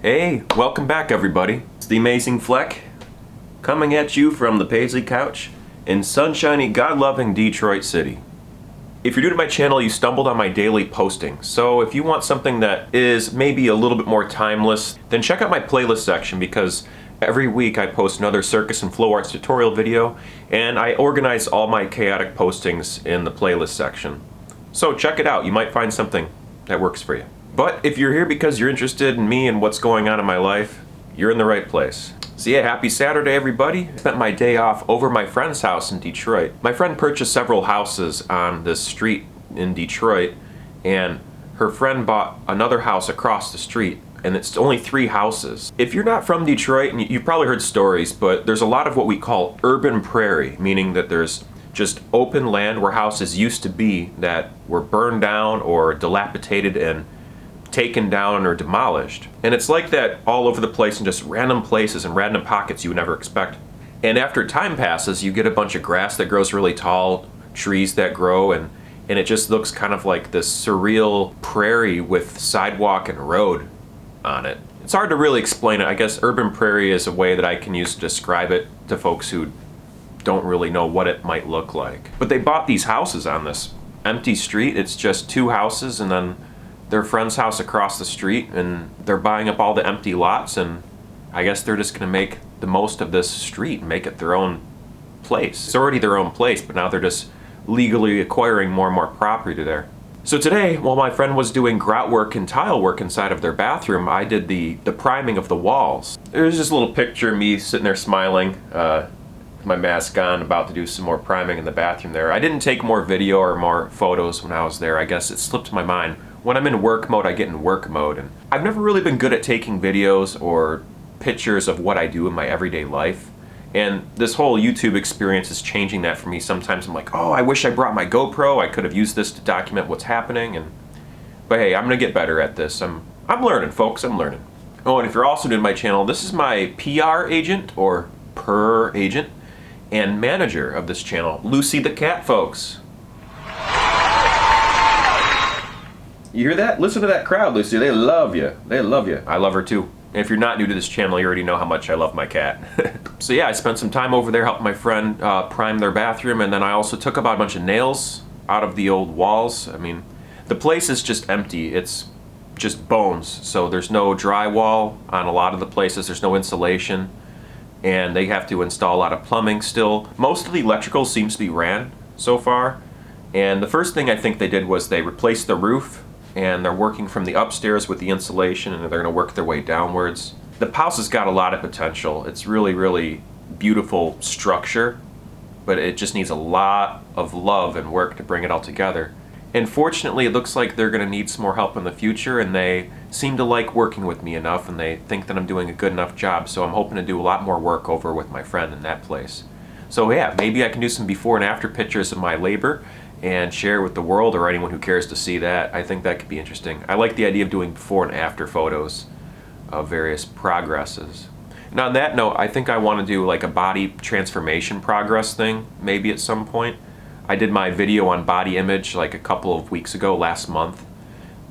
Hey, welcome back everybody. It's the amazing Flec, coming at you from the Paisley couch in sunshiny, God-loving Detroit City. If you're new to my channel, you stumbled on my daily posting. So if you want something that is maybe a little bit more timeless, then check out my playlist section because every week I post another circus and flow arts tutorial video, and I organize all my chaotic postings in the playlist section. So check it out, you might find something that works for you. But if you're here because you're interested in me and what's going on in my life, you're in the right place. So yeah, happy Saturday everybody. I spent my day off over at my friend's house in Detroit. My friend purchased several houses on this street in Detroit, and her friend bought another house across the street, and it's only 3 houses. If you're not from Detroit, and you've probably heard stories, but there's a lot of what we call urban prairie, meaning that there's just open land where houses used to be that were burned down or dilapidated and taken down or demolished. And it's like that all over the place in just random places and random pockets you would never expect. And after time passes, you get a bunch of grass that grows really tall, trees that grow, and it just looks kind of like this surreal prairie with sidewalk and road on it. It's hard to really explain it. I guess urban prairie is a way that I can use to describe it to folks who don't really know what it might look like. But they bought these houses on this empty street. It's just 2 houses and then their friend's house across the street, and they're buying up all the empty lots, and I guess they're just gonna make the most of this street and make it their own place. It's already their own place, but now they're just legally acquiring more and more property there. So today, while my friend was doing grout work and tile work inside of their bathroom, I did the priming of the walls. There's this little picture of me sitting there smiling, with my mask on, about to do some more priming in the bathroom there. I didn't take more video or more photos when I was there. I guess it slipped my mind. When I'm in work mode, I get in work mode, and I've never really been good at taking videos or pictures of what I do in my everyday life. And this whole YouTube experience is changing that for me. Sometimes I'm like, oh, I wish I brought my GoPro. I could have used this to document what's happening. But hey, I'm gonna get better at this. I'm learning, folks. I'm learning. Oh, and if you're also new to my channel, this is my PR agent or per agent and manager of this channel, Lucy the cat, folks. You hear that? Listen to that crowd, Lucy. They love you. They love you. I love her too. And if you're not new to this channel, you already know how much I love my cat. So yeah, I spent some time over there helping my friend prime their bathroom, and then I also took about a bunch of nails out of the old walls. I mean, the place is just empty. It's just bones. So there's no drywall on a lot of the places. There's no insulation. And they have to install a lot of plumbing still. Most of the electrical seems to be ran so far. And the first thing I think they did was they replaced the roof, and they're working from the upstairs with the insulation, and they're gonna work their way downwards. The house has got a lot of potential. It's really, really beautiful structure, but it just needs a lot of love and work to bring it all together. And fortunately, it looks like they're gonna need some more help in the future, and they seem to like working with me enough, and they think that I'm doing a good enough job, so I'm hoping to do a lot more work over with my friend in that place. So yeah, maybe I can do some before and after pictures of my labor and share with the world or anyone who cares to see that. I think that could be interesting. I like the idea of doing before and after photos of various progresses. And on that note, I think I want to do like a body transformation progress thing, maybe at some point. I did my video on body image like a couple of weeks ago, last month,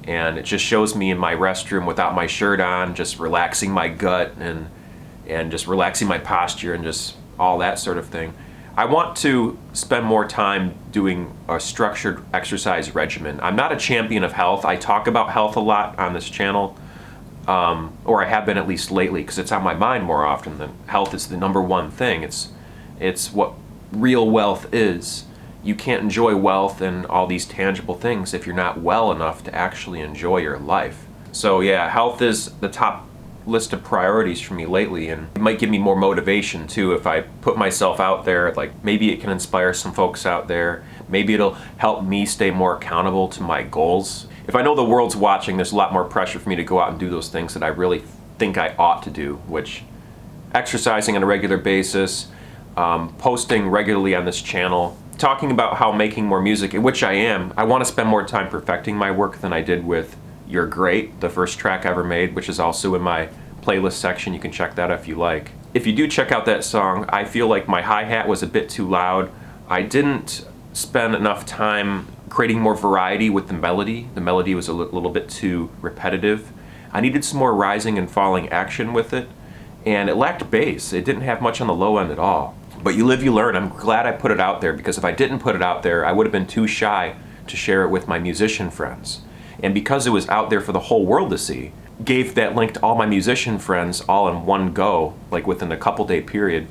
and it just shows me in my restroom without my shirt on, just relaxing my gut and just relaxing my posture and just all that sort of thing. I want to spend more time doing a structured exercise regimen. I'm not a champion of health. I talk about health a lot on this channel, or I have been at least lately, because it's on my mind more often than health is the #1 thing. It's what real wealth is. You can't enjoy wealth and all these tangible things if you're not well enough to actually enjoy your life. So yeah, health is the top list of priorities for me lately, and it might give me more motivation too if I put myself out there. Like maybe it can inspire some folks out there. Maybe it'll help me stay more accountable to my goals. If I know the world's watching, there's a lot more pressure for me to go out and do those things that I really think I ought to do, which exercising on a regular basis, posting regularly on this channel, talking about how making more music, which I am. I want to spend more time perfecting my work than I did with You're Great, the first track I ever made, which is also in my playlist section. You can check that out if you like. If you do check out that song, I feel like my hi-hat was a bit too loud. I didn't spend enough time creating more variety with the melody. The melody was a little bit too repetitive. I needed some more rising and falling action with it, and it lacked bass. It didn't have much on the low end at all. But you live, you learn. I'm glad I put it out there, because if I didn't put it out there, I would have been too shy to share it with my musician friends. And because it was out there for the whole world to see, gave that link to all my musician friends all in one go, like within a couple-day period.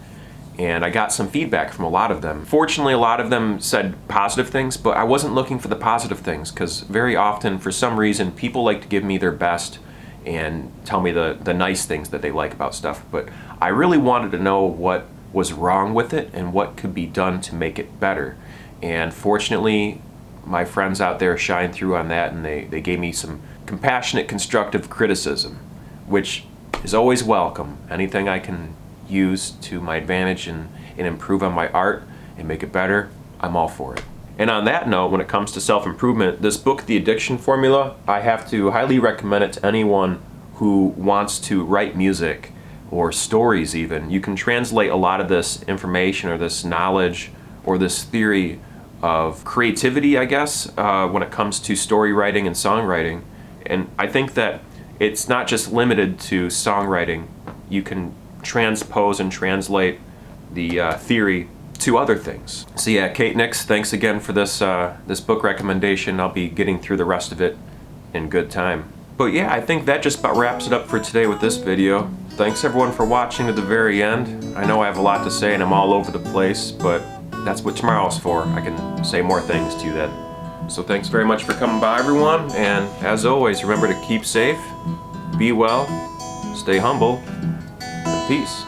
And I got some feedback from a lot of them. Fortunately, a lot of them said positive things, but I wasn't looking for the positive things, because very often, for some reason, people like to give me their best and tell me the nice things that they like about stuff. But I really wanted to know what was wrong with it and what could be done to make it better. And fortunately, my friends out there shined through on that, and they gave me some compassionate, constructive criticism, which is always welcome. Anything I can use to my advantage and improve on my art and make it better, I'm all for it. And on that note, when it comes to self-improvement, this book, The Addiction Formula, I have to highly recommend it to anyone who wants to write music or stories even. You can translate a lot of this information or this knowledge or this theory of creativity, I guess, when it comes to story writing and songwriting. And I think that it's not just limited to songwriting. You can transpose and translate the theory to other things. So yeah, Kate Nix, thanks again for this this book recommendation. I'll be getting through the rest of it in good time. But yeah, I think that just about wraps it up for today with this video. Thanks everyone for watching to the very end. I know I have a lot to say and I'm all over the place, but that's what tomorrow's for. I can say more things to you then. So thanks very much for coming by, everyone, and as always, remember to keep safe, be well, stay humble, and peace.